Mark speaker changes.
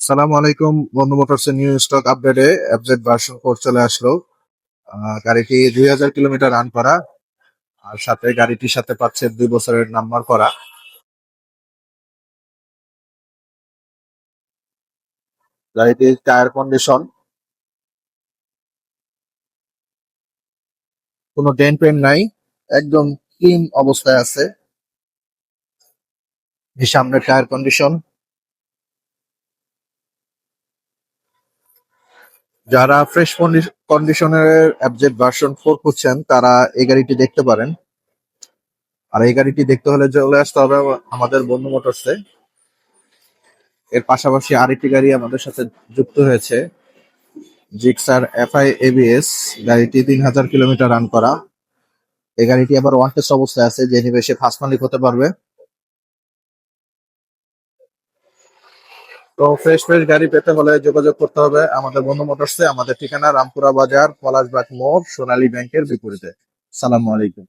Speaker 1: সালাম আলাইকুম বন্ধু মোটরস নিউ স্টক আপডেটে এফজেড ভার্সন 4 চলে আসলো। গাড়িটি 2000 কিলোমিটার রান করা, আর সাথে গাড়িটির সাথে পাচ্ছে 2 বছরের নাম্বার করা। গাড়িটির টায়ার কন্ডিশন কোনো ডেন্ট পেন্ট নাই, একদম ক্লিন অবস্থায় আছে। এই সামনের টায়ার কন্ডিশন, যারা ফ্রেশ কন্ডিশনের এফজেড ভার্সন 4 খুঁজছেন তারা এই গাড়িটি দেখতে পারেন। আর এই গাড়িটি দেখতে হলে চলে আসতে হবে আমাদের বন্ধু মোটরসে। এর পাশাপাশি আরেকটি গাড়ি আমাদের সাথে যুক্ত হয়েছে, জিক্সার এফআই এবিএস। গাড়িটি 3000 কিলোমিটার রান করা। এই গাড়িটি আবার ওয়ান টেস্ট অবস্থায় আছে, যে নিবে সে ফার্স্ট মালিক হতে পারবে। তো ফ্রেশ ফ্রেশ গাড়ি পেতে হলে যোগাযোগ করতে হবে আমাদের বন্ধু মোটরসে। আমাদের ঠিকানা রামপুরা বাজার, পলাশবাগ মোড়, সোনালী ব্যাংকের বিপরীতে। সালামু আলাইকুম।